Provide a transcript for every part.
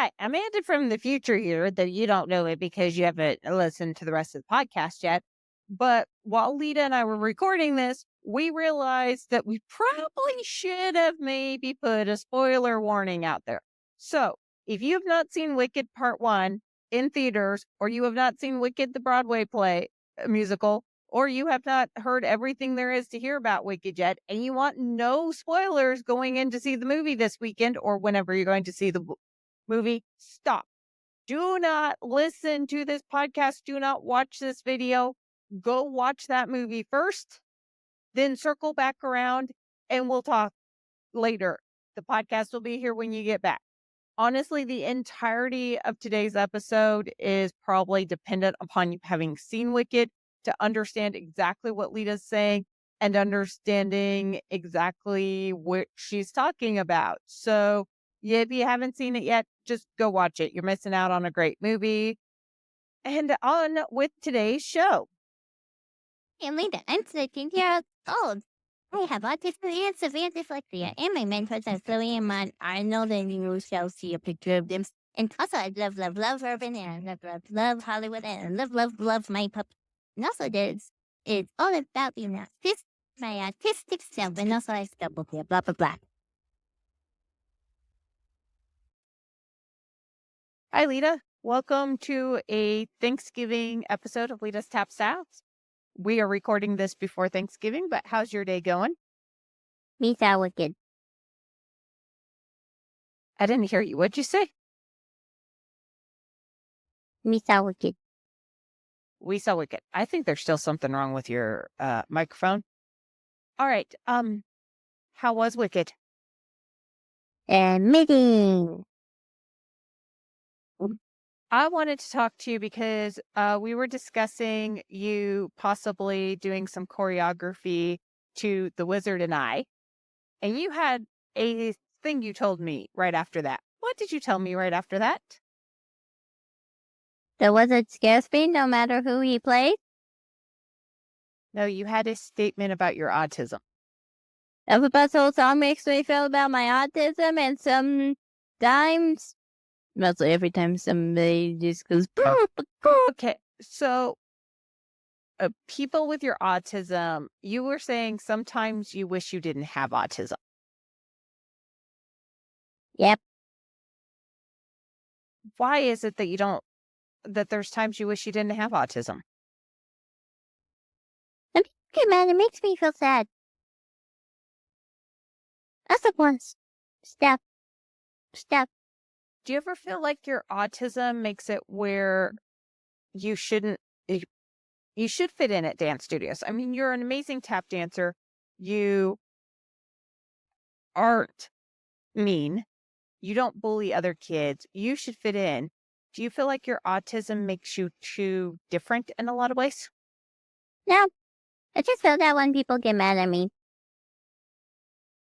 Hi, Amanda from the future here, though you don't know it because you haven't listened to the rest of the podcast yet. But while Leta and I were recording this, we realized that we probably should have maybe put a spoiler warning out there. So if you have not seen Wicked Part 1 in theaters, or you have not seen Wicked the Broadway play musical, or you have not heard everything there is to hear about Wicked yet, and you want no spoilers going in to see the movie this weekend or whenever you're going to see the movie, stop. Do not listen to this podcast. Do not watch this video. Go watch that movie first, then circle back around and we'll talk later. The podcast will be here when you get back. Honestly, the entirety of today's episode is probably dependent upon you having seen Wicked to understand exactly what Leta's saying and understanding exactly what she's talking about. So, yeah, if you haven't seen it yet, just go watch it. You're missing out on a great movie. And on with today's show. I'm Leta. I'm 13-years old. I have autism and severe dyslexia, and my mentors are Chloe and Matt. I know that you shall see a picture of them. And also, I love urban, and I love Hollywood, and I love my pup. And also, it's all about my autistic self, and also I stumble here, blah, blah, blah. Hi, Leta. Welcome to a Thanksgiving episode of Leta's Tap Styles. We are recording this before Thanksgiving, but how's your day going? Me so wicked. I didn't hear you. What'd you say? Me so wicked. We saw Wicked. I think there's still something wrong with your microphone. All right. How was Wicked? Admitting. I wanted to talk to you because we were discussing you possibly doing some choreography to The Wizard and I, and you had a thing you told me right after that. What did you tell me right after that? The wizard scares me no matter who he plays. No, you had a statement about your autism. Elphaba's whole song makes me feel about my autism, and sometimes, mostly every time, somebody just goes, Okay, so people with your autism, you were saying sometimes you wish you didn't have autism. Yep. Why is it that there's times you wish you didn't have autism? And people get mad, it makes me feel sad. That's the once. Step. Do you ever feel like your autism makes it where you shouldn't, you should fit in at dance studios? I mean, you're an amazing tap dancer. You aren't mean. You don't bully other kids. You should fit in. Do you feel like your autism makes you too different in a lot of ways? No, I just feel that when people get mad at me.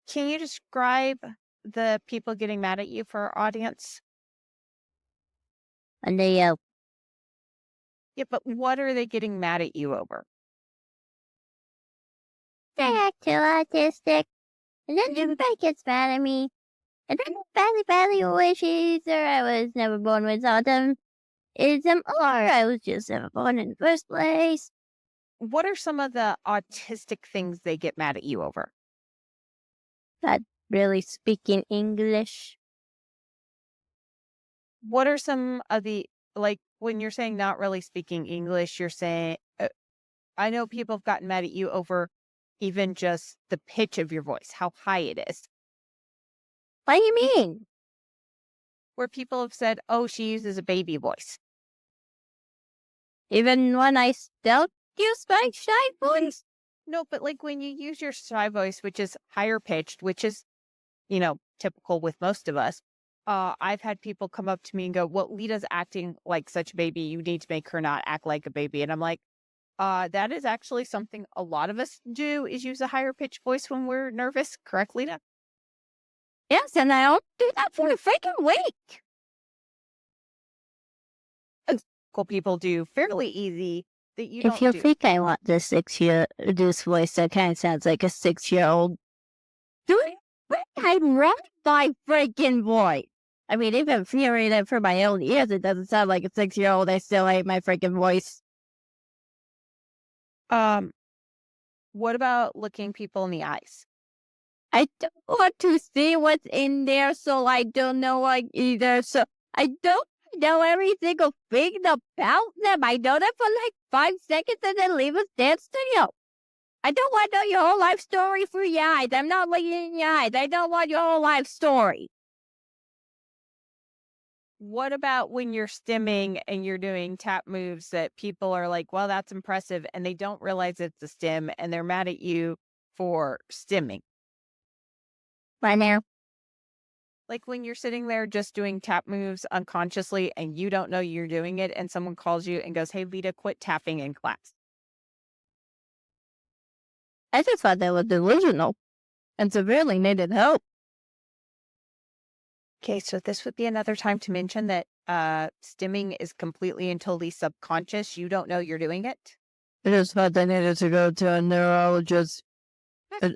Can you describe the people getting mad at you for our audience? And they yell. Yeah, but what are they getting mad at you over? They act too autistic. And then everybody gets mad at me. And then badly wishes either I was never born with autism, or I was just never born in the first place. What are some of the autistic things they get mad at you over? Not really speaking English. What are some of the, like, when you're saying not really speaking English, you're saying, I know people have gotten mad at you over even just the pitch of your voice, how high it is. What do you mean? Where people have said, oh, she uses a baby voice. Even when I don't use my shy voice? No, but like when you use your shy voice, which is higher pitched, which is, typical with most of us. I've had people come up to me and go, well, Leta's acting like such a baby. You need to make her not act like a baby. And I'm like, that is actually something a lot of us do, is use a higher pitched voice when we're nervous. Correct, Leta? Yes, and I don't do that for a freaking week. Cool people do fairly easy that you don't If you do. think I want this voice that kind of sounds like a 6-year-old, do it. I wrecked my freaking voice. I mean, even hearing it for my own ears, it doesn't sound like a 6-year-old. I still hate my freaking voice. Um, what about looking people in the eyes? I don't want to see what's in there, so I don't know like either. So I don't know every single thing about them. I know them for like 5 seconds and then leave a dance studio. I don't want to know your whole life story through your eyes. I'm not looking in your eyes. I don't want your whole life story. What about when you're stimming and you're doing tap moves that people are like, well, that's impressive, and they don't realize it's a stim and they're mad at you for stimming? Right now. Like when you're sitting there just doing tap moves unconsciously and you don't know you're doing it, and someone calls you and goes, hey, Lita, quit tapping in class. I just thought that was delusional and severely needed help. Okay, so this would be another time to mention that stimming is completely and totally subconscious. You don't know you're doing it. I just thought they needed to go to a neurologist.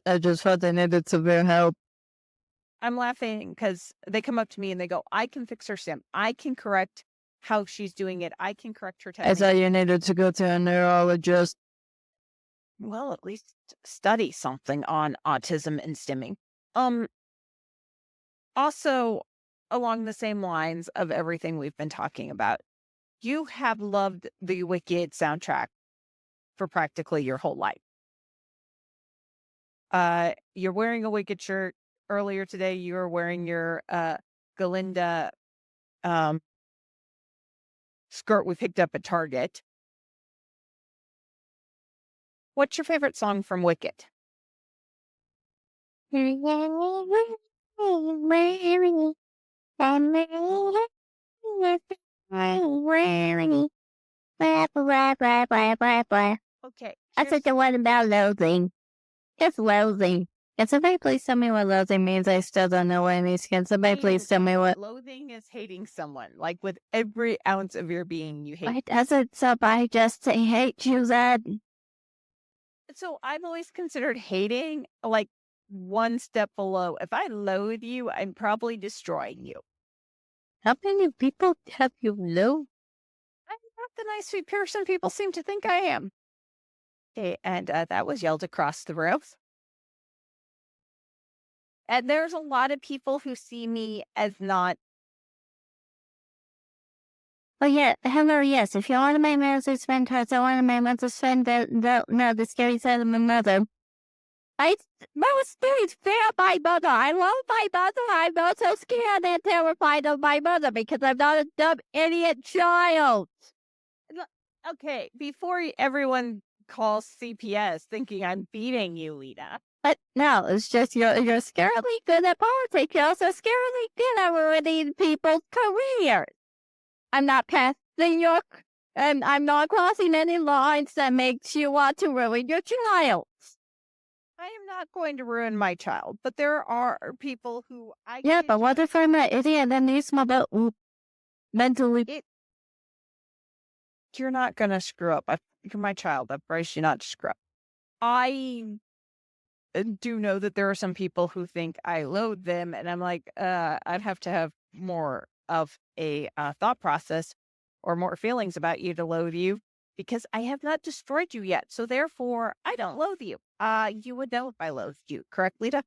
I just thought they needed severe help. I'm laughing because they come up to me and they go, I can fix her stim. I can correct how she's doing it. I can correct her I technique. thought you needed to go to a neurologist. Well, at least study something on autism and stimming. Also, along the same lines of everything we've been talking about, you have loved the Wicked soundtrack for practically your whole life. You're wearing a Wicked shirt. Earlier today, you were wearing your Galinda um, skirt we picked up at Target. What's your favorite song from Wicked? Okay, I here's took the one about loathing. It's loathing. Can somebody please tell me what loathing means? I still don't know what it means. Can somebody please tell me what? loathing is hating someone, like with every ounce of your being, you hate. Why doesn't somebody just say hate you then? So I've always considered hating like one step below. If I loathe you, I'm probably destroying you. How many people have you loathed? I'm not the nice, sweet person people seem to think I am. Okay, and that was yelled across the room. And there's a lot of people who see me as not. Oh yeah, hello, yes. If you want to make music spend cards, I want to make music spend the scary side of my mother. I was very scared of my mother. I love my mother. I'm not so scared and terrified of my mother because I'm not a dumb idiot child. Okay, before everyone calls CPS thinking I'm beating you, Lita. But no, it's just you're scarily good at politics. You're also scarily good at ruining people's careers. I'm not passing your, and I'm not crossing any lines that makes you want to ruin your child. I am not going to ruin my child, but there are people who Yeah, but what if I'm an idiot and needs my mentally? You're not going to screw up. You're my child. I've raised you not to screw up. I do know that there are some people who think I loathe them, and I'm like, I'd have to have more of a thought process or more feelings about you to loathe you because I have not destroyed you yet. So therefore, I don't loathe you. You would know if I loathed you, correct, Lita?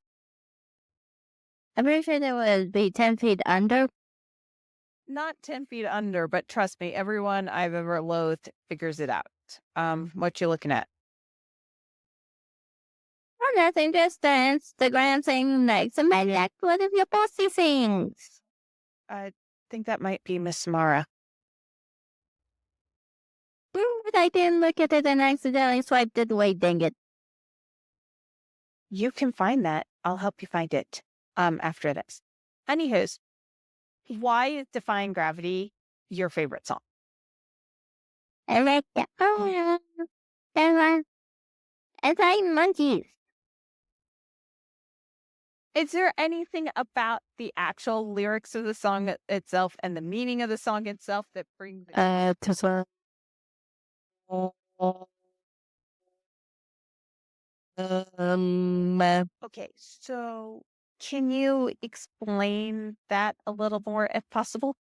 I'm pretty sure they would be 10 feet under. Not 10 feet under, but trust me, everyone I've ever loathed figures it out. What you looking at? Or nothing, just the Instagram thing next. And maybe like one of your bossy things. I think that might be Miss Mara. But I didn't look at it and accidentally swiped it away, dang it. You can find that. I'll help you find it after this. Anywho's, why is Defying Gravity your favorite song? I like the it's like monkeys. Is there anything about the actual lyrics of the song itself and the meaning of the song itself that brings it? To Okay, so Can you explain that a little more if possible?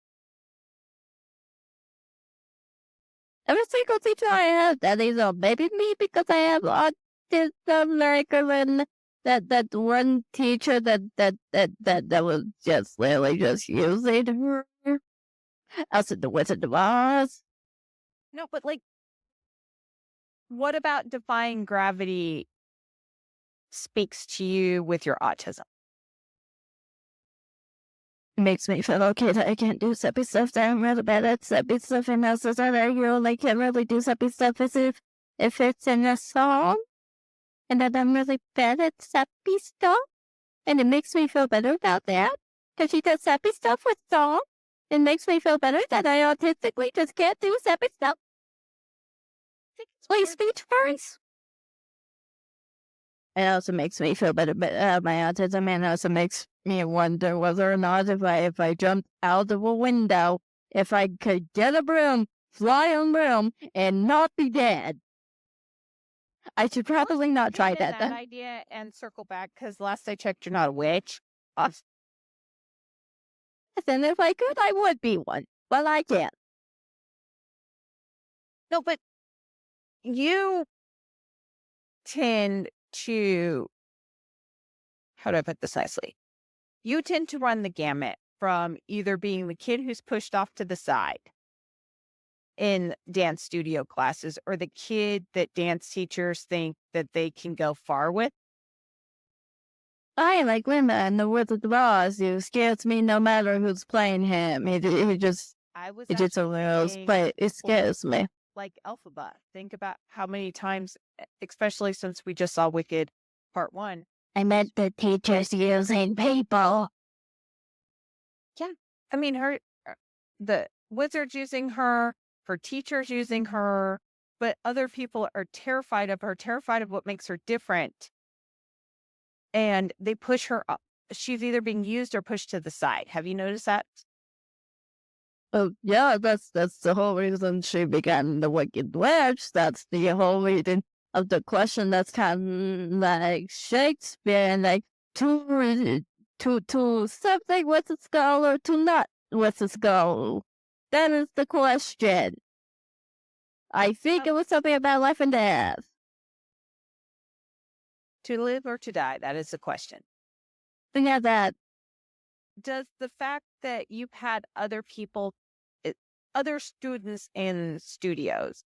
Every single teacher I have that is a baby me because I have autism, like when that one teacher that was just literally just using her. Also the Wizard of Oz. No, but like, what about defying gravity speaks to you with your autism? Makes me feel okay that I can't do sappy stuff, that I'm really bad at sappy stuff, and also that I really can't really do sappy stuff as if it's in a song, and that I'm really bad at sappy stuff, and it makes me feel better about that, because she does sappy stuff with song. It makes me feel better that I autistically just can't do sappy stuff. Please speech first. It also makes me feel better about my autism, and also makes me wonder whether or not if I jumped out of a window, if I could get a broom, fly on broom, and not be dead. I should probably not try Abandon that that then. idea and circle back because last I checked, you're not a witch. Uh, And if I could, I would be one. But I can't. no, but you tend to, how do I put this nicely? You tend to run the gamut from either being the kid who's pushed off to the side in dance studio classes or the kid that dance teachers think that they can go far with. I like Linda and the Wizard of Oz, who scares me no matter who's playing him. He just, I was it just a actually little, saying but it for scares me. like Elphaba. Think about how many times, especially since we just saw Wicked Part 1. I meant the teachers using people. Yeah. I mean, the wizard's using her teacher's using her, but other people are terrified of her, terrified of what makes her different. And they push her up. She's either being used or pushed to the side. Have you noticed that? Oh, yeah, that's the whole reason she began the Wicked Witch. That's the whole reason of the question that's kind of like Shakespeare, and like to something with a skull or to not with a skull. That is the question. I think Oh, it was something about life and death. to live or to die? That is the question. Yeah, that. Does the fact that you've had other people, other students in studios,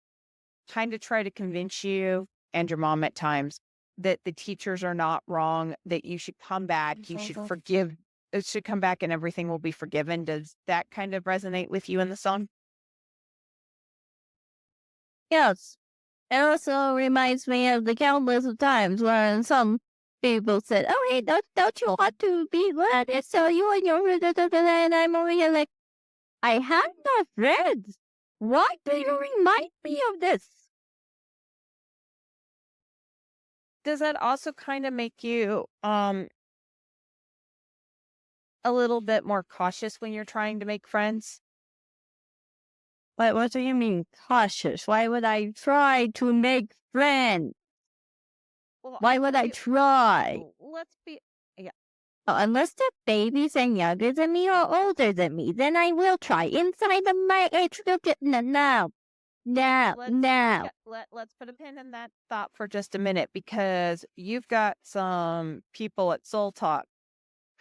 kind of try to convince you and your mom at times that the teachers are not wrong, that you should come back, you should forgive, it should come back and everything will be forgiven. Does that kind of resonate with you in the song? Yes. It also reminds me of the countless of times when some people said, "Oh, hey, don't you want to be glad? It's so you and your," and I'm over here like, I have no friends. Why do you remind me of this? Does that also kind of make you a little bit more cautious when you're trying to make friends? What do you mean cautious? Why would I try to make friends? Well, Why I'll would tell I you, try? let's be, yeah, Unless they're babies and younger than me or older than me, then I will try. Inside of my age group, no, no, no, let's no. yeah, let's put a pin in that thought for just a minute because you've got some people at Soul Talk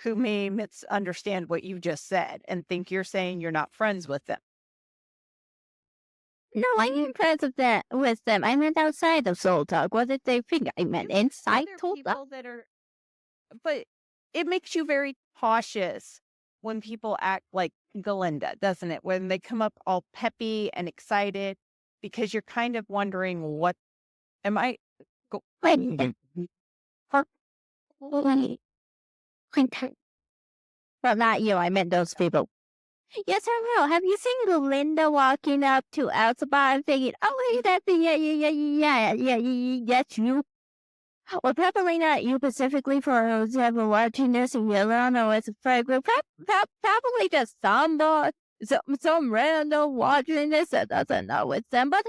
who may misunderstand what you just said and think you're saying you're not friends with them. No, I am friends with them. I meant outside of Soul Talk. What did they think? I meant You've got inside other Soul Talk. people that are, but it makes you very cautious when people act like Galinda, doesn't it? When they come up all peppy and excited because you're kind of wondering, what am I? Go, Wait, wait, wait. Well, not you. I meant those people. Yes, I will. Have you seen Linda walking up to Elphaba and thinking, "Oh, hey, that's that's you." Well, probably not you specifically for who's ever watching this and you don't know it's a friend group. Probably just some random watching this that doesn't know it's them. But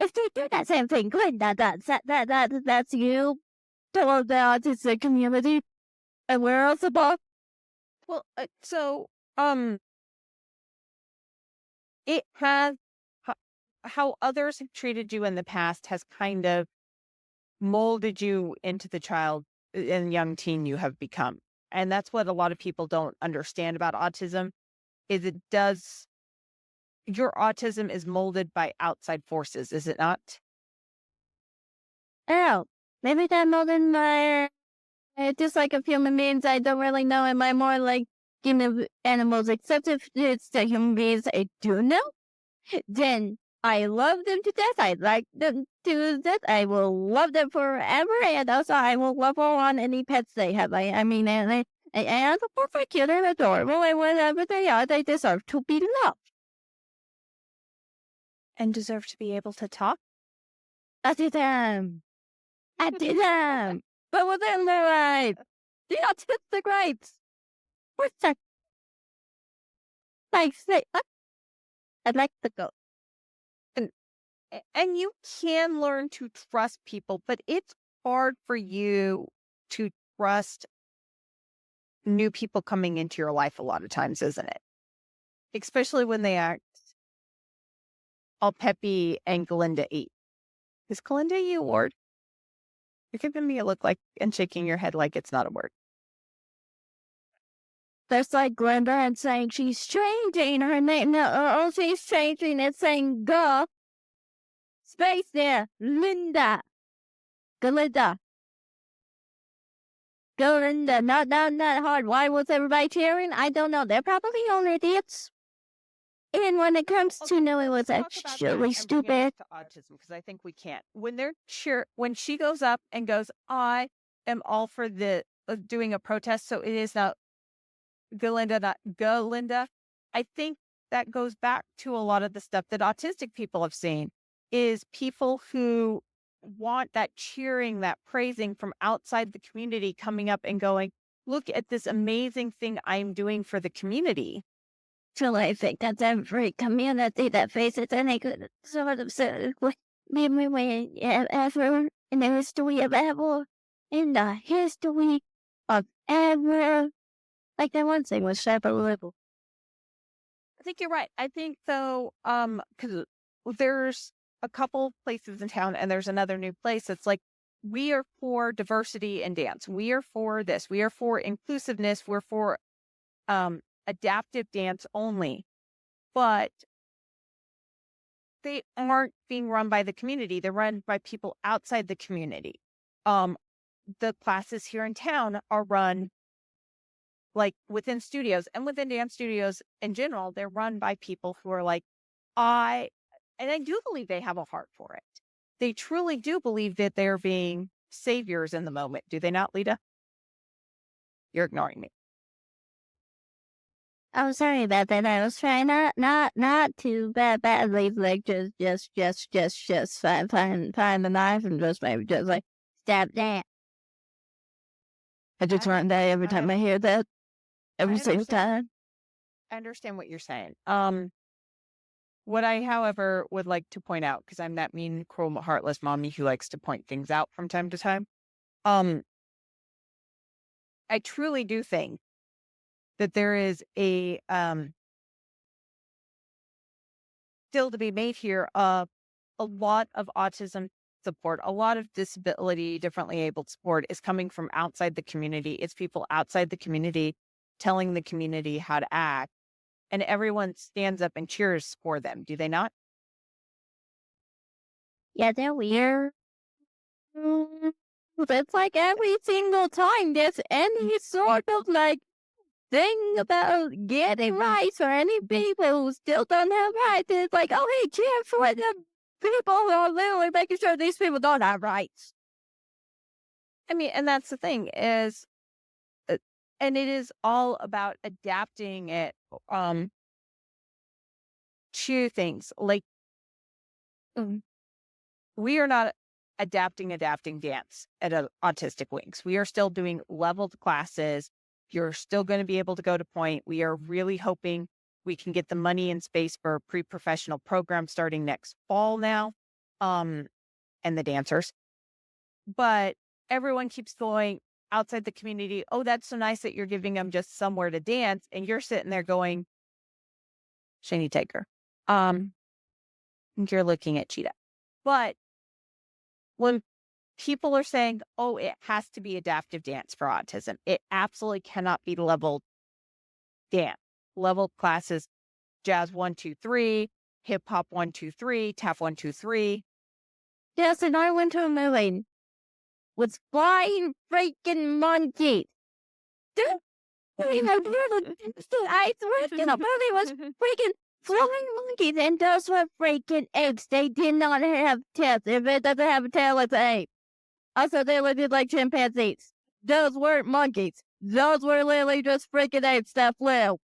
if they do that same thing, good, that's you. Toward the autistic community. And where else about? Well, um, it has ho how others have treated you in the past has kind of molded you into the child and young teen you have become. And that's what a lot of people don't understand about autism is it does your autism is molded by outside forces, is it not? Oh, maybe that more than my just like a human beings, I don't really know. Am I more like animals? Except if it's the human beings I do know, then I love them to death. I like them to death. I will love them forever, and also I will love all on any pets they have. I mean, and the perfect cute and adorable, and whatever they are, they deserve to be loved. And deserve to be able to talk? I did them. I did them. But within their rights, the autistic rights. Protect, like, say, I'd like to go. And and you can learn to trust people, but it's hard for you to trust new people coming into your life a lot of times, isn't it? Especially when they act all peppy and Glinda-y. Is Glinda-y a word? You're giving me a look like and shaking your head like it's not a word. There's like Glenda and saying she's changing her name. No, she's changing it, saying go. Space there. Linda. Glinda. Glinda. Not hard. Why was everybody cheering? I don't know. They're probably all idiots. And when it comes to no, it was Talk about that actually and bring it stupid. to autism because I think we can't. When she goes up and goes, I am all for the doing a protest, so it is not Galinda, not Galinda. I think that goes back to a lot of the stuff that autistic people have seen is people who want that cheering, that praising from outside the community coming up and going, look at this amazing thing I'm doing for the community. So I think that every community that faces any good sort of memory ever in the history of ever, in the history of ever. Like that one thing was Shabalibble. I think you're right. I think though, because there's a couple places in town and there's another new place that's like, we are for diversity in dance. We are for this. We are for inclusiveness. We're for adaptive dance only. But they aren't being run by the community. They're run by people outside the community. Um, the classes here in town are run like within studios and within dance studios in general, they're run by people who are like, I, and I do believe they have a heart for it. They truly do believe that they're being saviors in the moment. Do they not, Lita? You're ignoring me. I'm sorry about that. I was trying not to badly, like just find the knife and just maybe just like stab that. I just I, run that every I, time I hear that. I Every single understand. time. I understand what you're saying. What I, however, would like to point out, because I'm that mean, cruel, heartless mommy who likes to point things out from time to time. Um, I truly do think that there is a still to be made here of a lot of autism support, a lot of disability, differently abled support is coming from outside the community. It's people outside the community telling the community how to act, and everyone stands up and cheers for them. Do they not? Yeah, they're weird. It's like every single time there's any sort of like thing about getting rights or any people who still don't have rights. It's like, oh, hey, cheer for the people who are literally making sure these people don't have rights. I mean, and that's the thing is, uh, and it is all about adapting it to things like Mm. we are not adapting dance at Autistic Wings. We are still doing leveled classes. You're still going to be able to go to point. We are really hoping we can get the money and space for a pre-professional program starting next fall now, and the dancers. But everyone keeps going, outside the community, oh, that's so nice that you're giving them just somewhere to dance. And you're sitting there going, Shani Taker. You're looking at Cheetah. But when people are saying, oh, it has to be adaptive dance for autism, it absolutely cannot be level dance. Level classes, jazz 1, 2, 3, hip hop 1, 2, 3, tap 1, 2, 3. Yes, and I went to a movie with flying freaking monkeys. I swear the movie was freaking flying monkeys, and those were freaking apes. They did not have tails. If it doesn't have a tail, it's an ape. Also, they looked like chimpanzees. Those weren't monkeys. Those were literally just freaking apes that flew.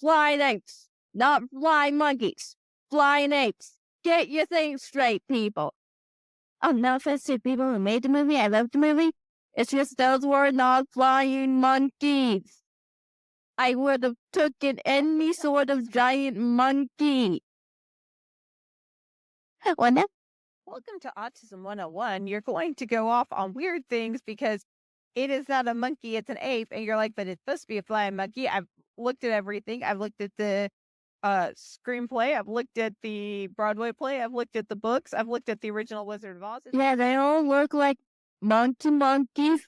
Flying apes, not flying monkeys. Flying apes. Get your things straight, people. Oh, no offense to people who made the movie. I love the movie. It's just those were not flying monkeys. I would have taken any sort of giant monkey. Well, now, Welcome to Autism 101. You're going to go off on weird things because it is not a monkey, it's an ape. And you're like, but it's supposed to be a flying monkey. I've looked at everything. I've looked at the screenplay. I've looked at the Broadway play. I've looked at the books. I've looked at the original Wizard of Oz. yeah, they all look like monkeys.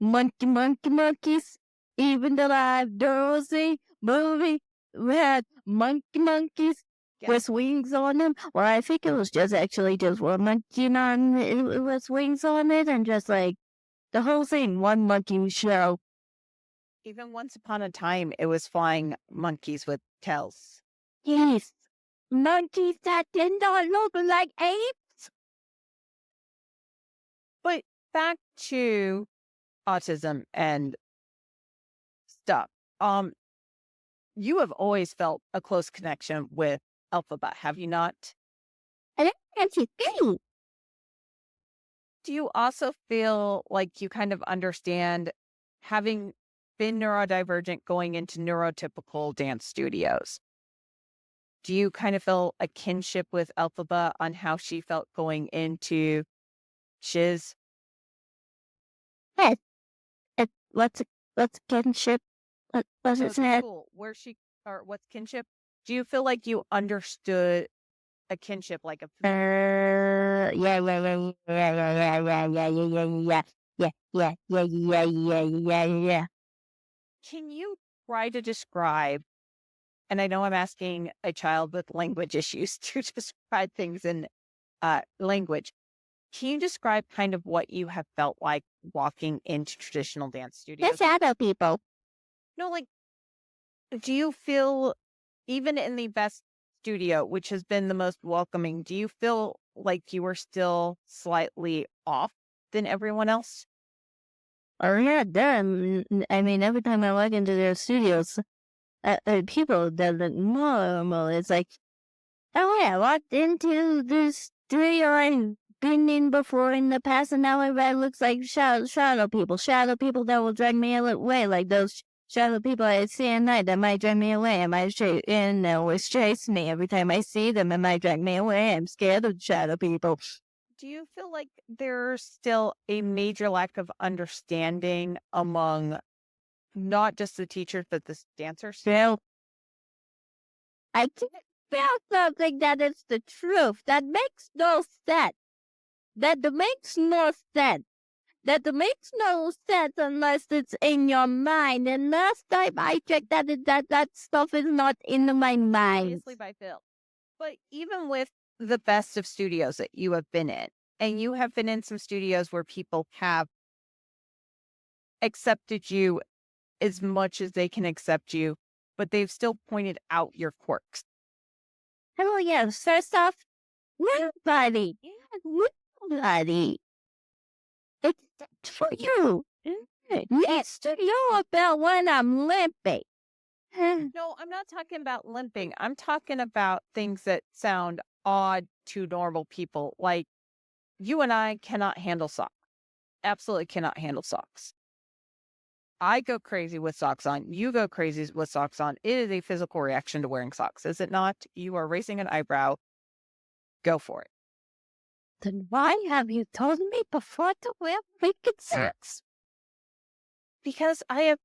Monkeys. Even the live Dorothy movie had monkeys Yeah. with wings on them. Well, I think it was just actually just one monkey on it with wings on it, and just like the whole thing, one monkey show. Even once upon a time, it was flying monkeys with tails. Yes, monkeys that did not look like apes. But back to autism and stuff. You have always felt a close connection with Elphaba, have you not? And that's his thing. Do you also feel like you kind of understand having been neurodivergent going into neurotypical dance studios? Do you kind of feel a kinship with Elphaba on how she felt going into Shiz? Yes, what's kinship? What's So it at the said? school, where she or what's kinship? Do you feel like you understood a kinship, like a Yeah. can you try to describe, and I know I'm asking a child with language issues to describe things in language. Can you describe kind of what you have felt like walking into traditional dance The studios? shadow people. No, like, do you feel, even in the best studio, which has been the most welcoming, do you feel like you were still slightly off than everyone else? Oh yeah, them. I mean, every time I walk into their studios, people that look normal. It's like, oh yeah, I walked into this studio I've been in before in the past, and now it looks like shadow people. Shadow people that will drag me away, like those shadow people I see at night that might drag me away. It might always chase me every time I see them. It might drag me away. I'm scared of shadow people. Do you feel like there's still a major lack of understanding among not just the teachers, but the dancers? Well, I can't feel something that is the truth. That makes no sense. That makes no sense. That makes no sense unless it's in your mind. And last time I checked, that stuff is not in my mind. Obviously by Phil. But even with the best of studios that you have been in, and you have been in some studios where people have accepted you as much as they can accept you, but they've still pointed out your quirks. Oh yeah, first off, nobody. Nobody. It's for you. Yes, to you about when I'm limping. No, I'm not talking about limping. I'm talking about things that sound odd to normal people. Like you and I cannot handle socks. Absolutely cannot handle socks. I go crazy with socks on. You go crazy with socks on. It is a physical reaction to wearing socks, is it not? You are raising an eyebrow. Go for it. Then why have you told me before to wear freaking socks? Because I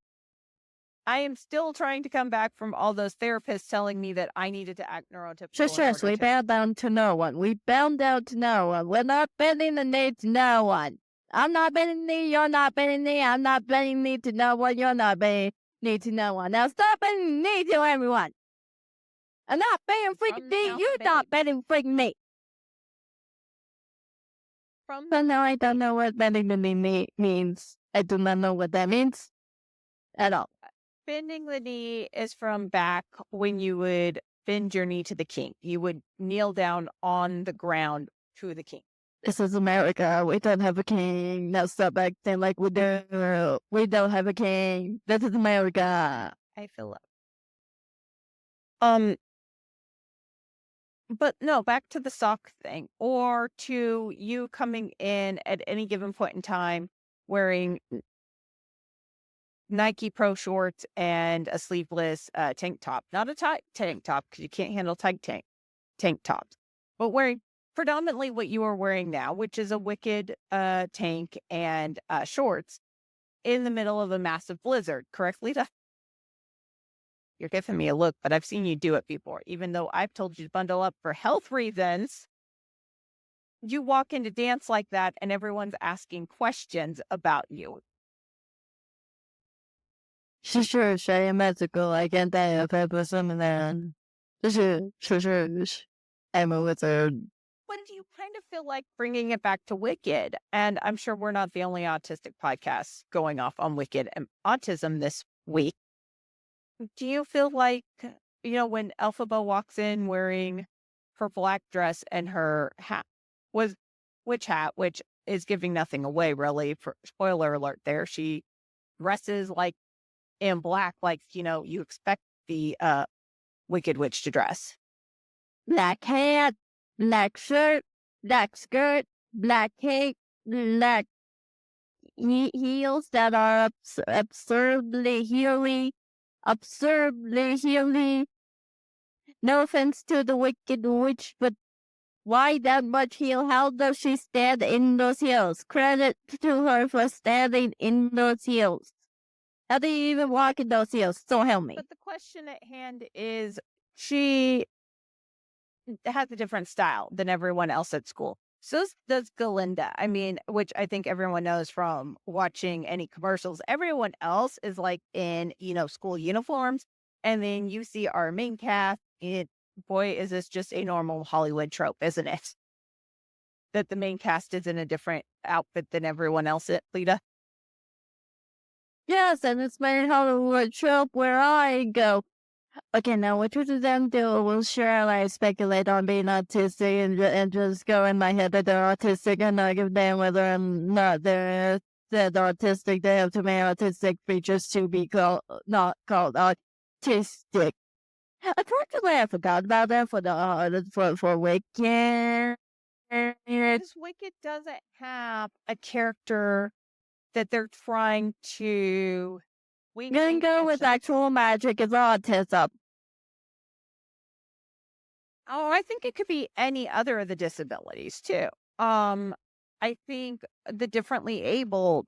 am still trying to come back from all those therapists telling me that I needed to act neurotypical Shush, in shush, order we to. bow down to no one. We bow down to no one. We're not bending the knee to no one. I'm not bending the knee, you're not bending the knee. I'm not bending the knee to no one, you're not bending the knee to no one. Now stop bending the knee to everyone. I'm not bending freaking From the knee, House you're not Babes. bending freaking knee. From So the now I House don't Babes. know what bending the knee means. I do not know what that means at all. Bending the knee is from back when you would bend your knee to the king. You would kneel down on the ground to the king. This is America. We don't have a king. Now stop acting like we do. We don't have a king. This is America. I feel up. Um, but no, back to the sock thing, or to you coming in at any given point in time wearing Nike Pro shorts and a sleeveless tank top, not a tight tank top because you can't handle tight tank tops, but wearing predominantly what you are wearing now, which is a wicked tank and shorts in the middle of a massive blizzard. Correct, Lita? You're giving me a look, but I've seen you do it before. Even though I've told you to bundle up for health reasons, you walk into dance like that and everyone's asking questions about you. 是谁magical I can't tell if it was something that 是 I'm a wizard. When do you kind of feel like bringing it back to Wicked? And I'm sure we're not the only autistic podcast going off on Wicked and autism this week. Do you feel like, when Elphaba walks in wearing her black dress and her hat, was witch hat, which is giving nothing away really, for spoiler alert there. She dresses like in black, like, you expect the Wicked Witch to dress. Black hat, black shirt, black skirt, black cape, black heels that are absurdly heely. Absurdly heely. No offense to the Wicked Witch, but why that much heel? How does she stand in those heels? Credit to her for standing in those heels. How do you even walk in those heels? Don't help me. But the question at hand is she has a different style than everyone else at school. So does Galinda. I mean, which I think everyone knows from watching any commercials. Everyone else is like in, school uniforms. And then you see our main cast. Boy, is this just a normal Hollywood trope, isn't it? That the main cast is in a different outfit than everyone else at Lita. Yes, and it's my Hollywood trope where I go. Okay, now what would them do? Well, sure, I speculate on being autistic and just go in my head that they're autistic and not give a damn whether I'm not they're autistic. They have too many autistic features to be not called autistic. Unfortunately, I forgot about that for Wicked. Because Wicked doesn't have a character that they're trying to wink, Gonna wink, go with nudge. actual magic is autism. Oh, I think it could be any other of the disabilities too. I think the differently abled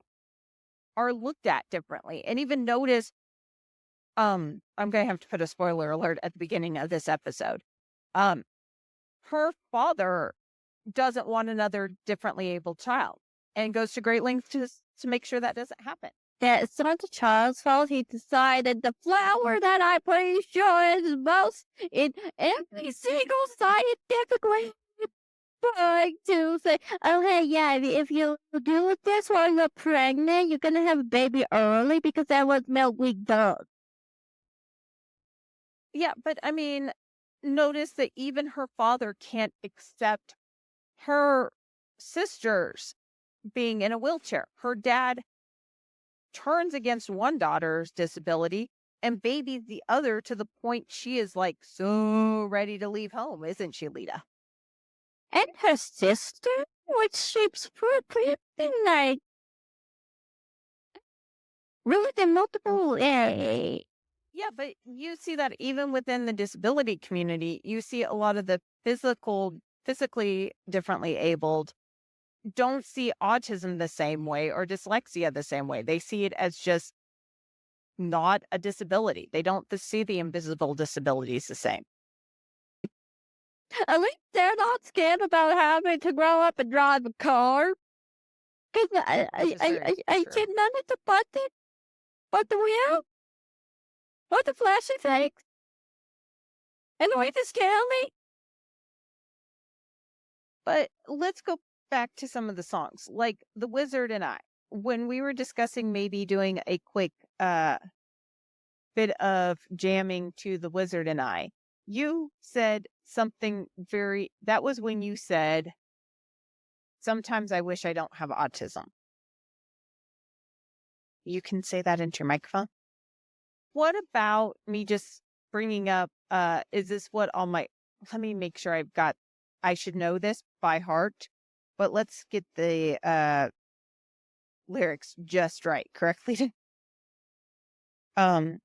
are looked at differently, and even notice. I'm gonna have to put a spoiler alert at the beginning of this episode. Um, her father doesn't want another differently abled child, and goes to great lengths to make sure that doesn't happen. Yeah, it's not the child's fault. He decided the flower that I'm pretty sure is most in every single scientific way trying to say, oh, hey, yeah, if you do this while you're pregnant, you're going to have a baby early because that was milkweed does. Yeah, but I mean, notice that even her father can't accept her sisters being in a wheelchair. Her dad turns against one daughter's disability and babies the other to the point she is like so ready to leave home, isn't she, Lita? And her sister, which seems pretty like really the multiple Yeah, but you see that even within the disability community, you see a lot of the physically differently abled don't see autism the same way or dyslexia the same way. They see it as just not a disability. They don't see the invisible disabilities the same. At least they're not scared about having to grow up and drive a car. Cause Which is very I true. can none of the button, but the wheel, or the flashing things, and the way to scare me. But let's go back to some of the songs, like The Wizard and I. When we were discussing maybe doing a quick bit of jamming to The Wizard and I, you said something that was when you said, sometimes I wish I don't have autism. You can say that into your microphone. What about me just bringing up, is this what all my, let me make sure I should know this by heart, but let's get the lyrics just right, correctly. um,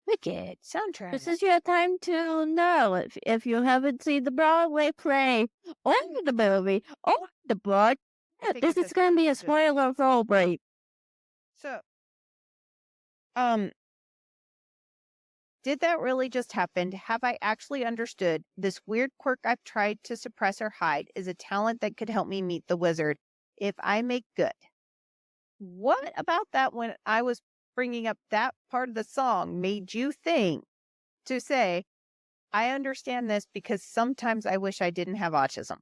Wicked This soundtrack. is your time to know if you haven't seen the Broadway play or the movie or the book. I think This it is says going to be a just spoiler for Aubrey. so. Um, did that really just happen? Have I actually understood this weird quirk I've tried to suppress or hide is a talent that could help me meet the wizard if I make good? What about that when I was bringing up that part of the song made you think to say, I understand this because sometimes I wish I didn't have autism?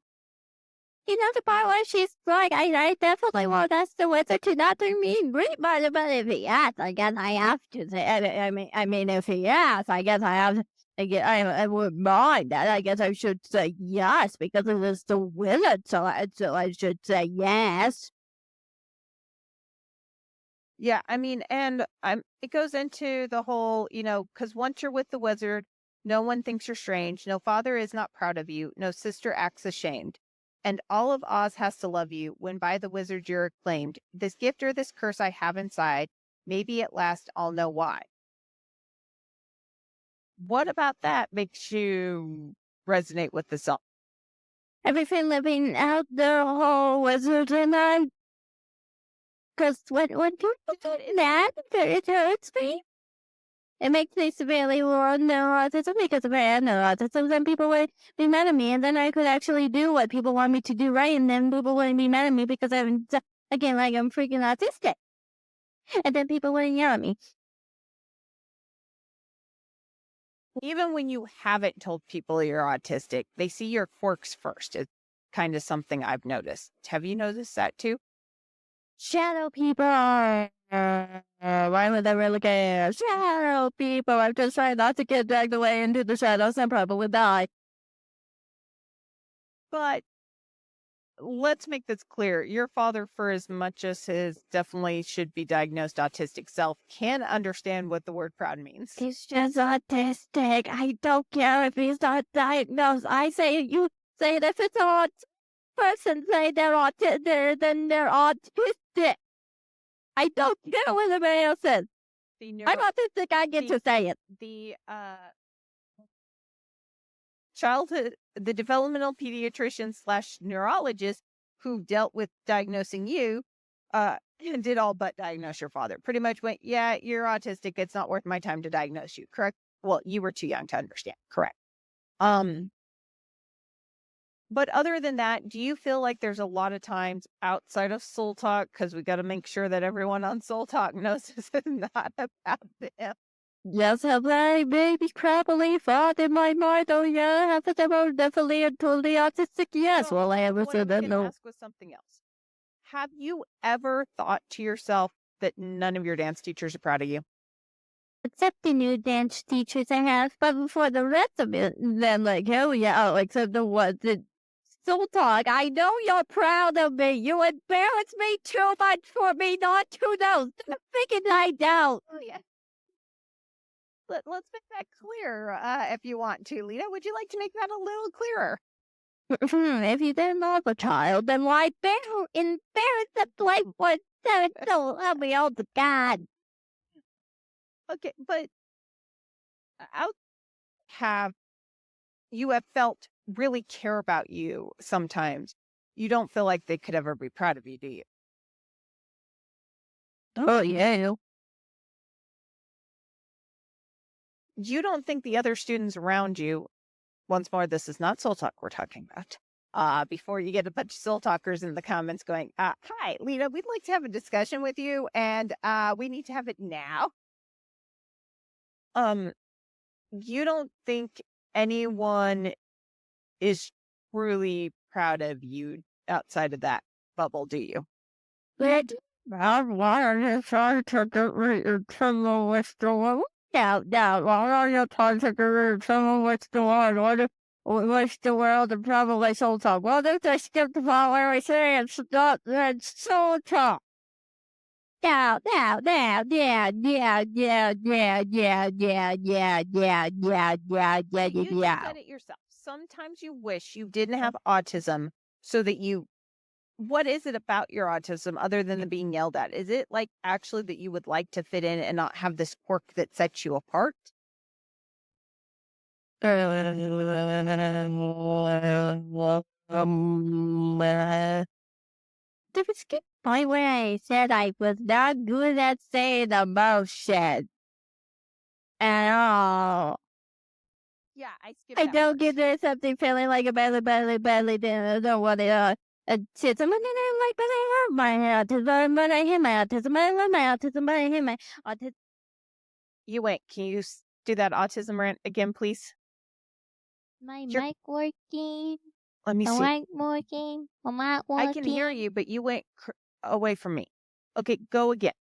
You know the part where she's like, I definitely won't ask the wizard to not to me great, but if he asks, I guess I have to say. I mean, if he asks, I guess I have. I wouldn't mind that. I guess I should say yes because it is the wizard, so I should say yes. Yeah, I mean, and it goes into the whole, because once you're with the wizard, no one thinks you're strange. No father is not proud of you. No sister acts ashamed. And all of Oz has to love you when by the wizard you're acclaimed. This gift or this curse I have inside, maybe at last I'll know why. What about that makes you resonate with the song? Everything living out the whole wizard and I. Because when people do that, it hurts me. It makes me severely want no autism because if I had no autism, then people would be mad at me, and then I could actually do what people want me to do right, and then people wouldn't be mad at me because again, like I'm freaking autistic, and then people wouldn't yell at me. Even when you haven't told people you're autistic, they see your quirks first. It's kind of something I've noticed. Have you noticed that too? Shadow people. Why would they really care? Shadow people. I'm just trying not to get dragged away into the shadows and probably die. But let's make this clear. Your father, for as much as his definitely should be diagnosed autistic self, can understand what the word proud means. He's just autistic. I don't care if he's not diagnosed. I say you say that if it's an person say then they're autistic. I don't care what anybody else says. I'm autistic. I get to say it. The the developmental pediatrician slash neurologist who dealt with diagnosing you, did all but diagnose your father. Pretty much went, yeah, you're autistic. It's not worth my time to diagnose you. Correct. Well, you were too young to understand. Correct. But other than that, do you feel like there's a lot of times outside of Soul Talk, because we got to make sure that everyone on Soul Talk knows this is not about them. Yes, have I maybe crappily thought in my mind, oh yeah, have it ever definitely and totally autistic? Yes, well, I ever What I said was that, going to no. ask was something else. Have you ever thought to yourself that none of your dance teachers are proud of you? Except the new dance teachers I have, but for the rest of it, then like, hell yeah, oh, except the what, the Soul Talk, I know you're proud of me. You embarrass me too much for me not to know. Freaking I don't. Oh, yeah. Let's make that clear if you want to, Lita. Would you like to make that a little clearer? If you didn't love a child, then why embarrass the life for so help me all to God. Okay, but out have you have felt really care about you sometimes. You don't feel like they could ever be proud of you, do you? Oh, yeah. You don't think the other students around you, once more, this is not soul talk we're talking about. Before you get a bunch of soul talkers in the comments going, hi, Lita, we'd like to have a discussion with you, and we need to have it now. Um, you don't think anyone is truly proud of you outside of that bubble, do you? But why are you trying to get rid of someone with the one? No, no, why are you trying to get rid of someone with the one? What's the world and probably soul talk? Well, they just skip the part where we say it's not that soul talk. No, no, no, yeah, yeah, yeah, yeah, yeah, yeah, yeah, yeah, yeah, yeah, yeah, You just yeah. said it yourself. Sometimes you wish you didn't have autism so that you what is it about your autism other than the being yelled at? Is it like actually that you would like to fit in and not have this quirk that sets you apart? There was a good point where I said I was not good at saying emotion at all. Yeah, I skipped I that don't part. get there something feeling like a badly, then I don't want to, shit, someone that I like, but I have my autism, but I hate my autism, I love my autism, but I hate my autism. You wait, can you do that autism rant again, please? My You're mic working, let me my see. mic working, my mic I can hear working. you, but you went away from me. Okay, go again.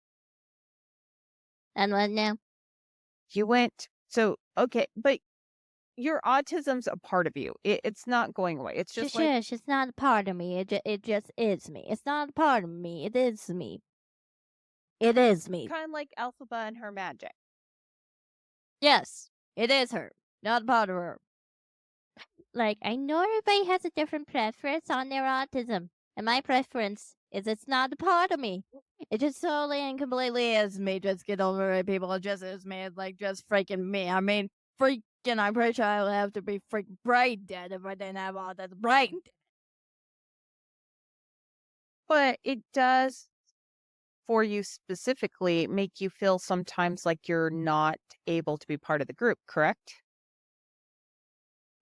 And what now? You went so okay, but your autism's a part of you. It's not going away. It's just Shush, like shush, it's not a part of me, it just is me. It's not a part of me, it is me. It is me. kind of like Elphaba and her magic. Yes, it is her, not a part of her. Like, I know everybody has a different preference on their autism, and my preference is it's not a part of me. It just solely and completely is me. Just get over it, people. It just is me. It's like just freaking me. I mean, freaking, I'm pretty sure I would have to be freaking brain dead if I didn't have autism. Brain dead. But it does for you specifically make you feel sometimes like you're not able to be part of the group, correct?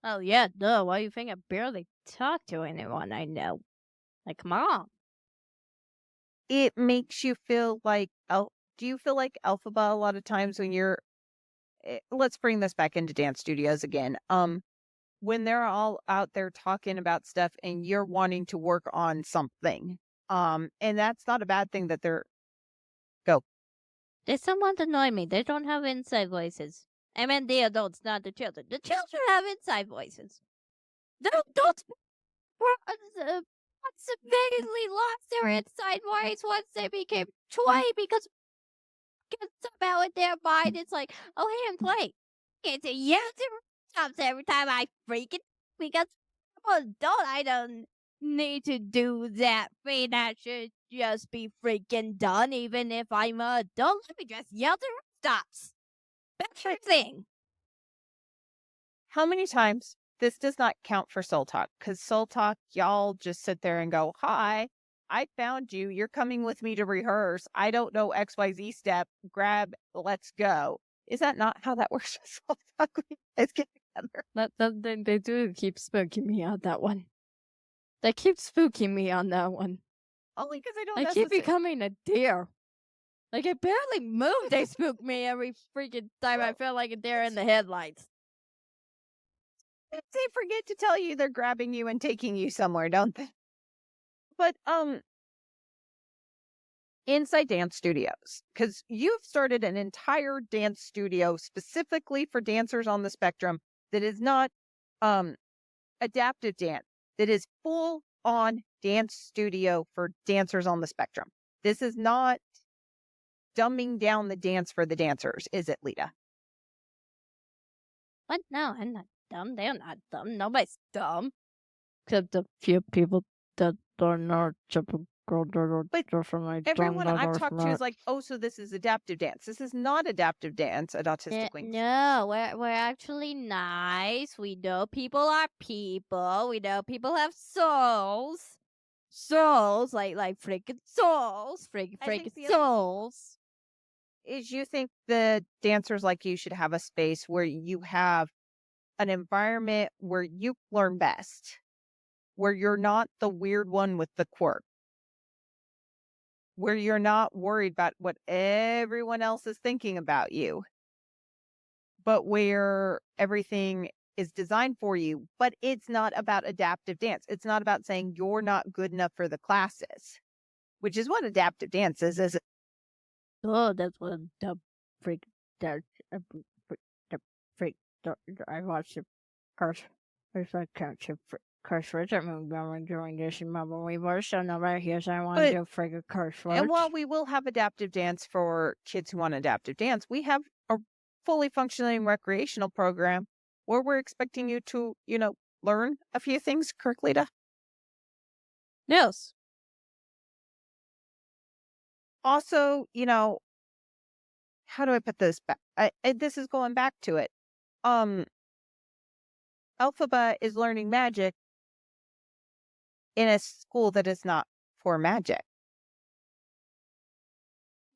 Oh, yeah, duh. Why do you think I barely talk to anyone I know? Like, come on. It makes you feel like do you feel like Elphaba a lot of times when you're let's bring this back into dance studios again. When they're all out there talking about stuff and you're wanting to work on something. And that's not a bad thing that they're go. They somewhat annoy me. They don't have inside voices. I mean, the adults, not the children. The children have inside voices. The adults once immediately lost their inside voice once they became toy because somehow in their mind it's like, oh, hey, I'm playing. It's a yes, it stops every time I freaking because I'm an adult. I don't need to do that thing. That should just be freaking done, even if I'm an adult. Let me just yell till it stops. Better thing. How many times this does not count for soul talk? Because soul talk, y'all just sit there and go, hi, I found you. You're coming with me to rehearse. I don't know XYZ step. Grab, let's go. Is that not how that works with soul talk? When you guys get together. They do keep spooking me on that one. They keep spooking me on that one. Only because I don't I keep necessarily. becoming a deer. Like, I barely move. They spook me every freaking time. I feel like a deer in the headlights. They forget to tell you they're grabbing you and taking you somewhere, don't they? But inside dance studios, because you've started an entire dance studio specifically for dancers on the spectrum that is not um adaptive dance, that is full on dance studio for dancers on the spectrum. This is not dumbing down the dance for the dancers, is it, Lita? What? No, I'm not dumb. They're not dumb. Nobody's dumb. Except a few people that are not typical But from my tongue everyone that I've are talked to is smart. like, oh, so this is adaptive dance. This is not adaptive dance at Autistic Wings. No, we're actually nice. We know people are people. We know people have souls. souls, like freaking souls, I think freaking the other souls. is you think the dancers like you should have a space where you have an environment where you learn best, where you're not the weird one with the quirk, where you're not worried about what everyone else is thinking about you, but where everything is designed for you. But it's not about adaptive dance. It's not about saying you're not good enough for the classes, which is what adaptive dance is it? Oh, that's what the freak that the freak I watched it curse. There's like catch a curse words. I remember when doing this in my reverse. So now right here, so I want to But do freaking curse and while words. we will have adaptive dance for kids who want adaptive dance, we have a fully functioning recreational program where we're expecting you to, learn a few things correctly to Yes. also, how do I put this back? This is going back to it. Um, Elphaba is learning magic in a school that is not for magic.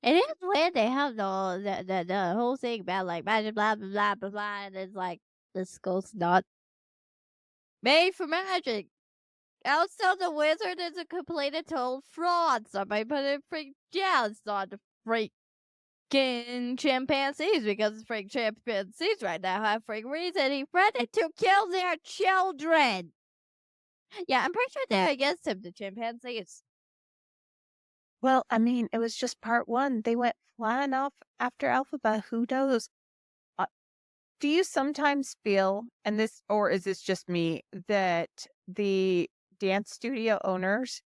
It is weird they have the whole thing about like magic, blah blah blah blah blah, and it's like the school's not made for magic. Also, the wizard is a complete and total fraud. Somebody put it freak yeah, it's not the freaking chimpanzees because the freak chimpanzees right now have freak reason he threatened to kill their children. Yeah, I'm pretty sure they're against him, the chimpanzees. Well, I mean, it was just part one. They went flying off after Elphaba. Who knows? Uh, Do you sometimes feel, and this, or is this just me, that the dance studio owners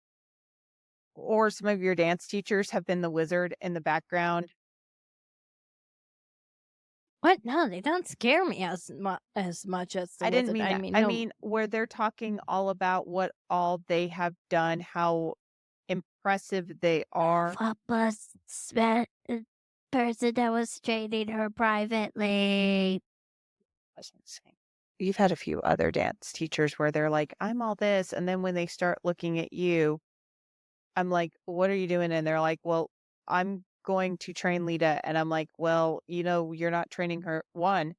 or some of your dance teachers have been the wizard in the background? What? No, they don't scare me as much as the I didn't wizard. mean I that. mean, I no. mean, where they're talking all about what all they have done, how impressive they are. Alphaba's person that was training her privately. Wasn't saying. You've had a few other dance teachers where they're like, I'm all this. And then when they start looking at you, I'm like, "What are you doing?" And they're like, "Well, I'm going to train Leta." And I'm like, "Well, you're not training her. One,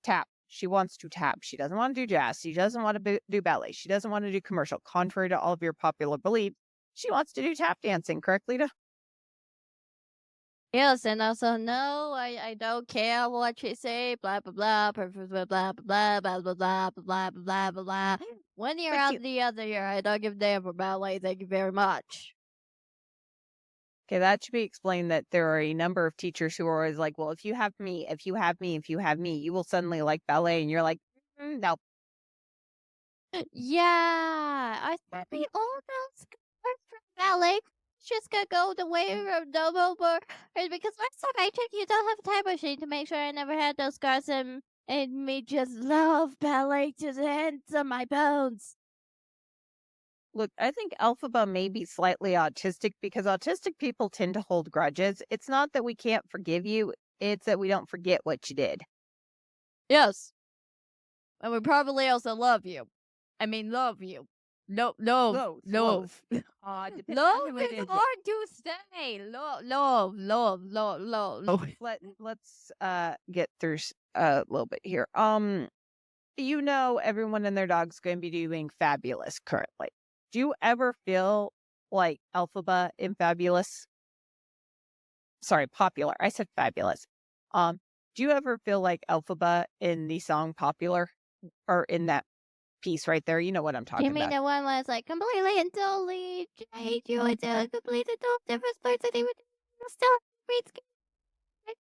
tap. She wants to tap. She doesn't want to do jazz. She doesn't want to do ballet. She doesn't want to do commercial, contrary to all of your popular beliefs. She wants to do tap dancing, correct, Leta?" Yes, and also no, I don't care what you say. Blah blah blah blah blah blah blah blah blah blah blah blah blah blah. One year But out the other year, I don't give a damn for ballet. Thank you very much. okay, that should be explained that there are a number of teachers who are always like, well, if you have me, if you have me, if you have me, you will suddenly like ballet. And you're like, no. Yeah, I mean all those girls from ballet just gonna go the way of no more. Because last time I checked, you don't have a time machine to make sure I never had those scars and me just love ballet to the ends of my bones. Look, I think Elphaba may be slightly autistic because autistic people tend to hold grudges. It's not that we can't forgive you, it's that we don't forget what you did. Yes, and we probably also love you. I mean, love you. No, love, Loath, love. depending on Love who it is is. hard to say. Love. Let's get through a little bit here. Everyone and their dog's going to be doing fabulous currently. Do you ever feel like Elphaba in Fabulous? Sorry, popular. I said fabulous. Do you ever feel like Elphaba in the song Popular or in that piece right there? You know what I'm You talking mean about. the one was like completely and totally change you into a completely different person? Even still reads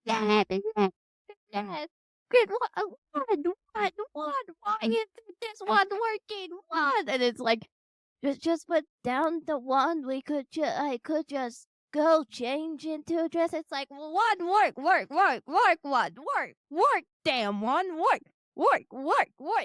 that. Good one. Why is this one working? One, and it's like just put down the one. I could just go change into a dress. It's like one work. Damn one work.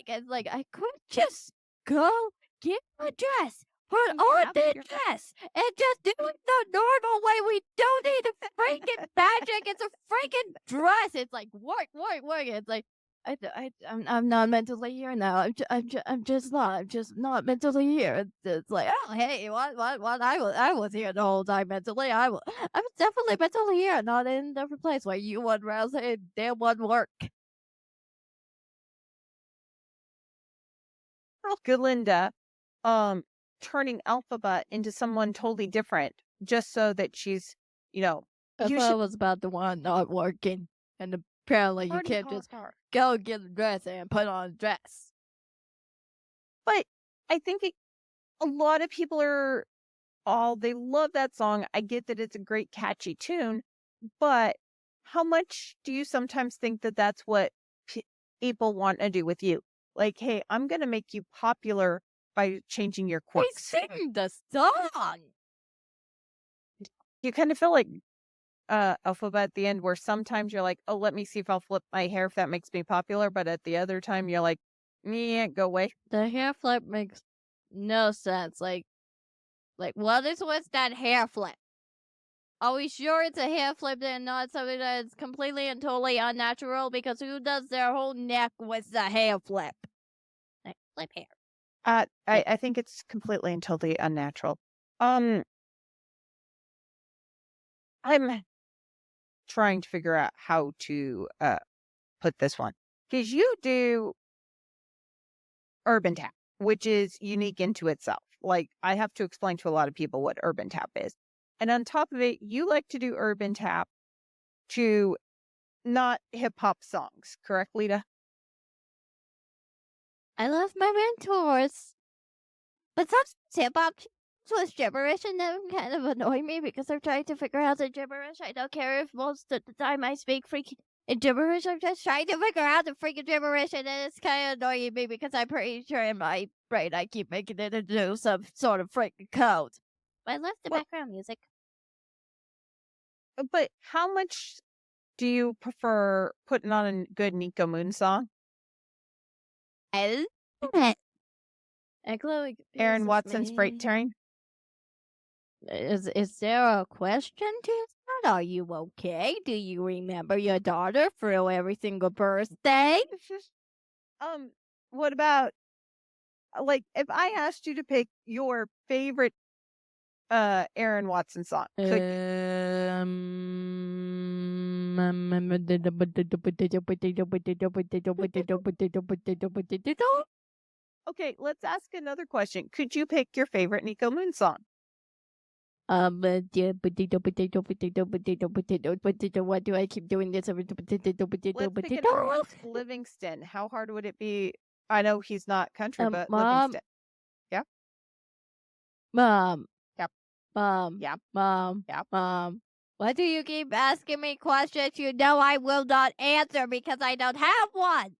It's like I could just go get a dress. Put on the dress and just do it the normal way. We don't need a freaking magic. It's a freaking dress. It's like work. It's like I'm not mentally here now. I'm just not. I'm just not mentally here. It's like, oh hey, what? I was here the whole time mentally. I was definitely mentally here, not in a different place where you would rather say damn one work. Galinda, um, turning Elphaba into someone totally different just so that she's, you know, I you thought should it was about the one not working, and apparently you already can't call just her. go get a dress and put on a dress. But I think a lot of people are all they love that song. I get that it's a great catchy tune, but how much do you sometimes think that that's what people want to do with you? Like, hey, I'm going to make you popular by changing your They quirks. sing the song. You kind of feel like Elphaba at the end, where sometimes you're like, oh, let me see if I'll flip my hair if that makes me popular, but at the other time you're like, yeah, go away. The hair flip makes no sense. Like what is with that hair flip? Are we sure it's a hair flip and not something that is completely and totally unnatural? Because who does their whole neck with the hair flip? Like, flip hair. Flip. I think it's completely and totally unnatural. Um, I'm trying to figure out how to put this one because you do urban tap, which is unique into itself. Like I have to explain to a lot of people what urban tap is, and on top of it, you like to do urban tap to not hip hop songs, correct, Lita? I love my mentors. But sometimes hip hop was gibberish and that kind of annoy me because I'm trying to figure out the gibberish. I don't care if most of the time I speak freaking in gibberish. I'm just trying to figure out the freaking gibberish, and then it's kind of annoying me because I'm pretty sure in my brain I keep making it into some sort of freaking code. But I love the Well, background music. but how much do you prefer putting on a good Nico Moon song? I love it. And Chloe, Aaron confuses Watson's Freight me. Train? Is there a question to that? Are you okay? Do you remember your daughter for every single birthday? um, what about like if I asked you to pick your favorite Aaron Watson song, could you? Okay, let's ask another question. Could you pick your favorite Nico Moon song? Why do I keep doing this? Let's pick an artist. Livingston. How hard would it be? I know he's not country, but Mom, Livingston. Yeah. mom, Yep. mom, Yep. mom, Yep. mom. Why do you keep asking me questions you know I will not answer because I don't have one?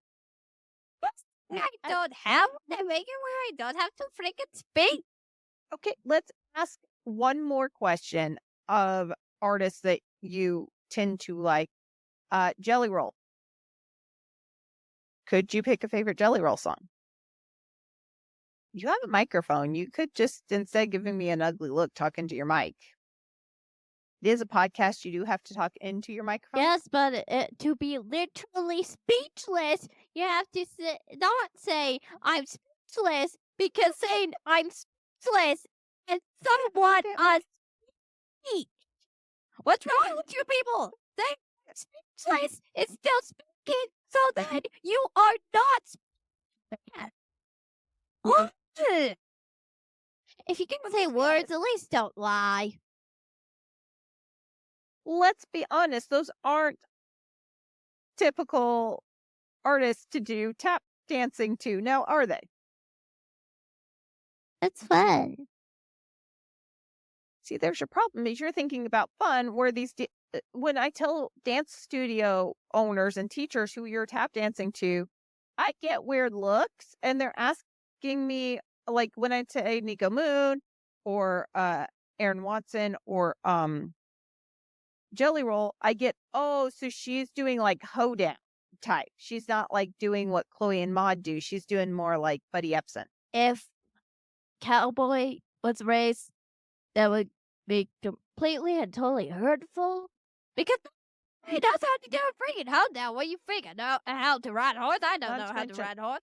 I don't have one. I make it where I don't have to freaking speak. Okay, let's ask one more question of artists that you tend to like. Jelly Roll. Could you pick a favorite Jelly Roll song? You have a microphone. You could just, instead of giving me an ugly look, talk into your mic. It is a podcast. You do have to talk into your microphone. Yes, but to be literally speechless, you have to not say I'm speechless, because saying I'm speechless is somewhat a speech. What's wrong with you people? Saying I'm speechless is still speaking, so then you are not speaking. If you can say words, at least don't lie. Let's be honest, those aren't typical artists to do tap dancing to. Now, are they? It's fun. See, there's your problem is you're thinking about fun where when I tell dance studio owners and teachers who you're tap dancing to, I get weird looks and they're asking me like when I say Nico Moon or Aaron Watson or Jelly Roll, I get, oh, so she's doing like hoedown type. She's not like doing what Chloe and Maud do. She's doing more like Buddy Epson. If Cowboy was raised, that would be completely and totally hurtful, because He knows how to do a freaking hoe now. What you freaking know how to ride a horse? I don't Not know to how to mention, ride a horse.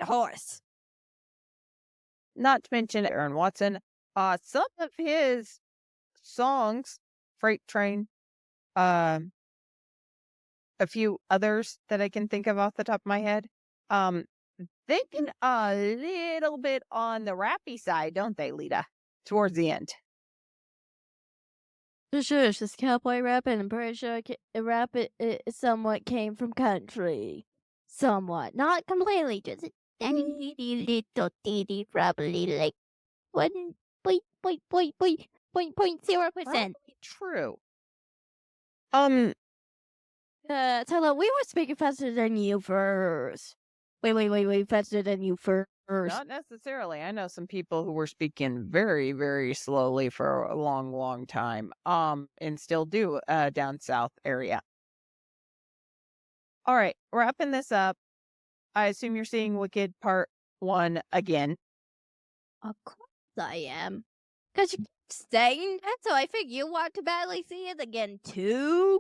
Horse. not to mention Aaron Watson. Some of his songs, Freight Train, um, a few others that I can think of off the top of my head. Um, they get a little bit on the rappy side, don't they, Lita? Towards the end. For sure, it's just cowboy rap, and I'm pretty sure rap it somewhat came from country. Somewhat. Not completely, just a tiny little teeny probably like 0.0%. Probably true. Um, Tyler, we were speaking faster than you first. Wait, faster than you first. not necessarily. I know some people who were speaking very, very slowly for a long, long time. And still do down south area. All right, wrapping this up. I assume you're seeing Wicked Part 1 again. Of course I am. Because you keep saying that, so I think you want to badly see it again, too.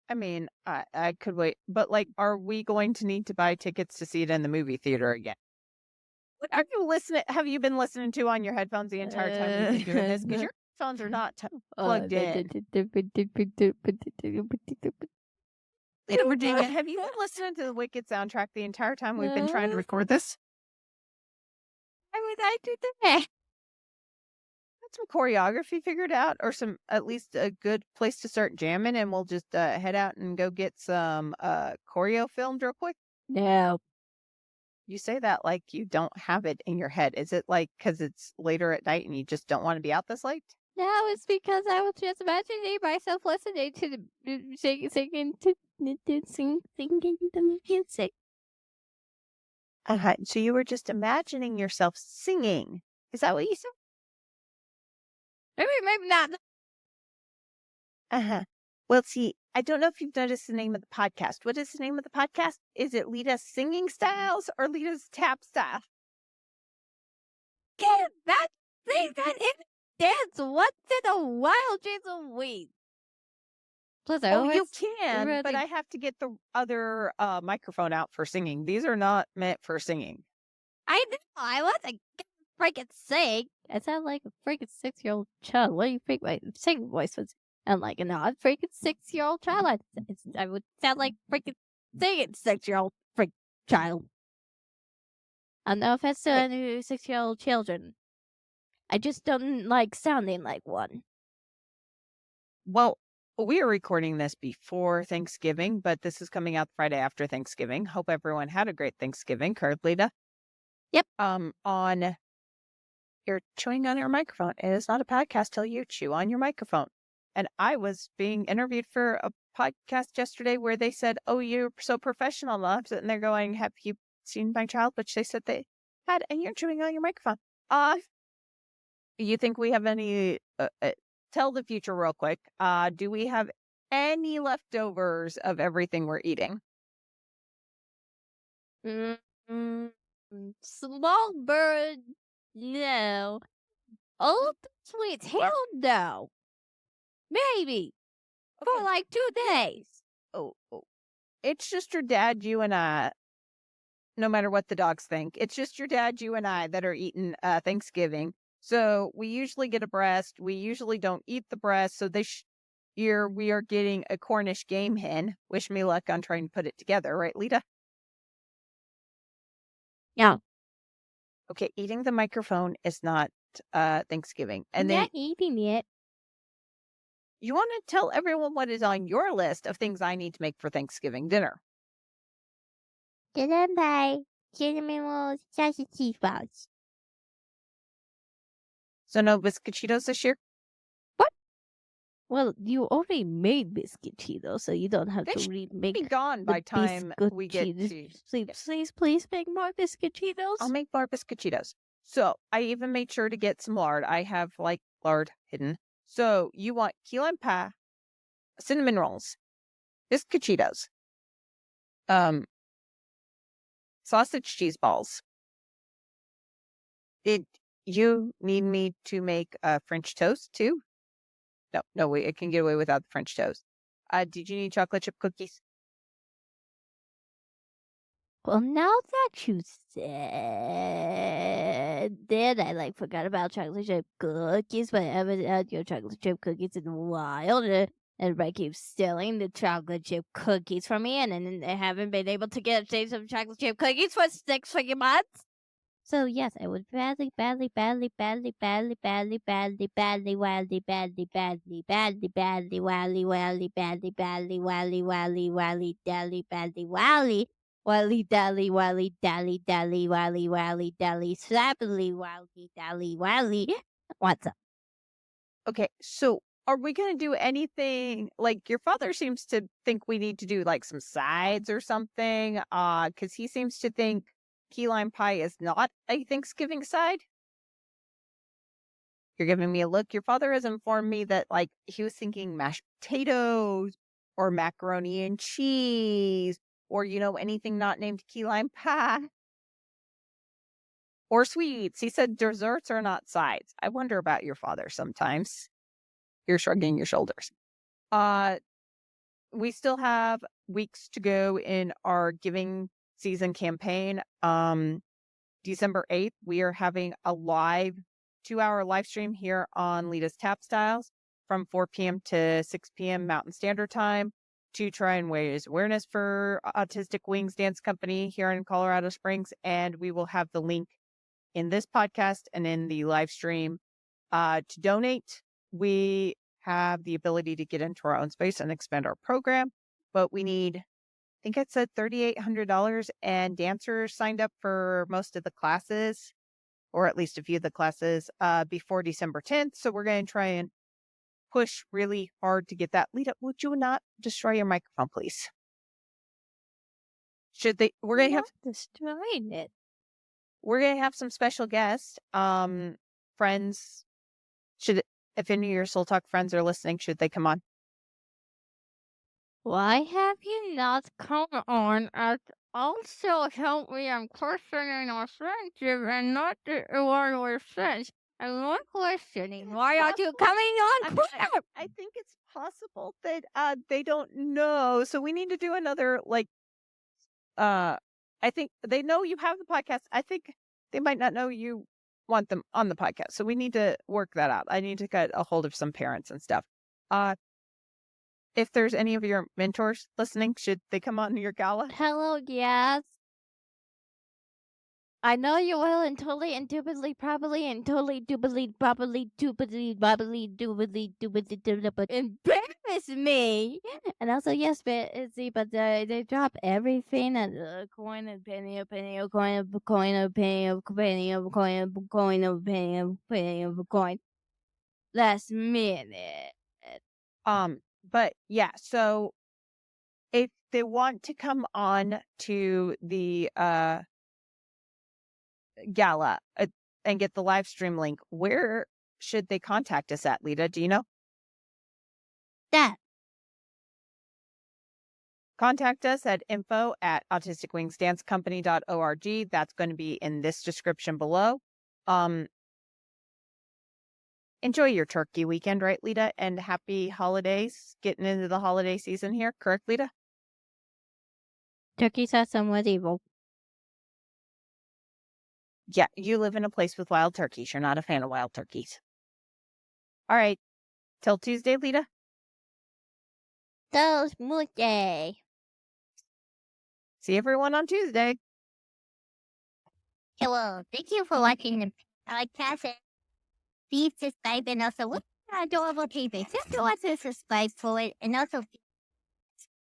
I mean, I could wait, but like, are we going to need to buy tickets to see it in the movie theater again? What are you listening? Have you been listening to on your headphones the entire time we've been doing this? Because your headphones are not plugged in. Lita Virginia, have you been listening to the Wicked soundtrack the entire time we've been trying to record this? Why would I do that? Got some choreography figured out, or some at least a good place to start jamming, and we'll just head out and go get some choreo filmed real quick. No. You say that like you don't have it in your head. Is it like because it's later at night and you just don't want to be out this late? No, it's because I was just imagining myself listening to the singing the music. So you were just imagining yourself singing. Is that what you said? Maybe not. Well, see, I don't know if you've noticed the name of the podcast. What is the name of the podcast? Is it Lita's singing styles or Lita's tap style? Get that thing that in dance once in a while, Jason Weed. Plus, I Oh, you always can, but really I have to get the other microphone out for singing. These are not meant for singing. I know I wasn't gonna freaking sing. I sound like a freaking 6-year-old child. What do you think my singing voice was? And like a non freaking 6-year-old child, I would sound like freaking singing 6-year-old freaking child. And no offense to any 6-year-old children. I just don't like sounding like one. Well, we are recording this before Thanksgiving, but this is coming out Friday after Thanksgiving. Hope everyone had a great Thanksgiving. Correct, Lita? Yep. On you're chewing on your microphone. It is not a podcast till you chew on your microphone. And I was being interviewed for a podcast yesterday where they said, "Oh, you're so professional," and they're going, "Have you seen my child?" Which they said they had, and you're chewing on your microphone. You think we have any? Tell the future real quick. Do we have any leftovers of everything we're eating? Small bird, no. Old sweets, hell no. Maybe for Okay. like 2 days. Oh, it's just your dad, you and I. No matter what the dogs think, it's just your dad, you and I that are eating Thanksgiving. So we usually get a breast. We usually don't eat the breast. So this year we are getting a Cornish game hen. Wish me luck on trying to put it together, right, Lita? Yeah. Okay, eating the microphone is not Thanksgiving. And I'm then not eating it. you want to tell everyone what is on your list of things I need to make for Thanksgiving dinner. Chicken pie, cinnamon rolls, sausage cheese balls. So no biscuititos this year? Well, you already made biscuit Cheetos, so you don't have They to should remake be gone by time we get to. Please make more biscuit Cheetos. I'll make bar biscuititos. So I even made sure to get some lard. I have like lard hidden. So you want key lime pie, cinnamon rolls, biscuititos, sausage cheese balls. Did you need me to make French toast too? No, it can get away without the French toast. Did you need chocolate chip cookies? Well, now that you said that, I forgot about chocolate chip cookies, but I haven't had your chocolate chip cookies in a while. And everybody keeps stealing the chocolate chip cookies from me, and then I haven't been able to get a taste of chocolate chip cookies for 6 freaking months. So yes, I would badly, badly, badly, badly, badly, badly, badly, badly, wildly, badly, badly, badly, badly, wildly, wildly, badly, badly, wildly, wildly, wildly, dally, badly, wildly, wildly, dally, wildly, dally, dally, wildly, wildly, dally, slappily, wildly, dally, wildly. What's up? Okay, so are we gonna do anything like your father seems to think we need to do like some sides or something? Because he seems to think key lime pie is not a Thanksgiving side. You're giving me a look. Your father has informed me that like he was thinking mashed potatoes or macaroni and cheese or anything not named key lime pie or sweets. He said desserts are not sides. I wonder about your father sometimes. You're shrugging your shoulders. Uh we still have weeks to go in our giving season campaign. December 8th, we are having a live 2-hour live stream here on Leta's Tap Styles from 4 p.m. to 6 p.m. Mountain Standard Time to try and raise awareness for Autistic Wings Dance Company here in Colorado Springs. And we will have the link in this podcast and in the live stream to donate. We have the ability to get into our own space and expand our program, but we need, I think it said $3,800, and dancers signed up for most of the classes, or at least a few of the classes, before December 10th. So we're going to try and push really hard to get that. Lita, would you not destroy your microphone, please? Should they? We're going to have destroying it. we're going to have some special guests, friends. Should if any of your Soul Talk friends are listening, should they come on? Why have you not come on and also help me? I'm questioning our friendship and not the one we're friends. I'm not questioning. Why aren't you coming on? I think it's possible that they don't know. So we need to do another I think they know you have the podcast. I think they might not know you want them on the podcast. So we need to work that out. I need to get a hold of some parents and stuff. Uh if there's any of your mentors listening, should they come on your gala? Hello, yes. I know you will, and totally, indubitably, probably, and totally, doobly, bobbly, doobly, bobbly, doobly, doobly, doobly, embarrass me. And also, yes, but see, but they drop everything at a coin, a penny, a penny, a coin, a coin, a penny, a penny, a coin, a coin, a penny, a penny, a coin. Last minute. But yeah, so if they want to come on to the gala and get the live stream link, where should they contact us at, Lita? Do you know? That. Contact us at info@autisticwingsdancecompany.org. That's going to be in this description below. Enjoy your turkey weekend, right, Lita? And happy holidays. Getting into the holiday season here, correct, Lita? Turkeys are somewhat evil. Yeah, you live in a place with wild turkeys. You're not a fan of wild turkeys. All right. Till Tuesday, Lita. Those Monday. See everyone on Tuesday. Hello. Thank you for watching the podcast. Please subscribe and also look at adorable TV. Just to want to subscribe for it and also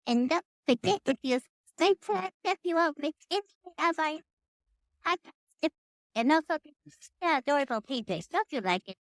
and don't forget if you subscribe for it if you want to if you have a podcast and also the adorable TV. Don't you like it?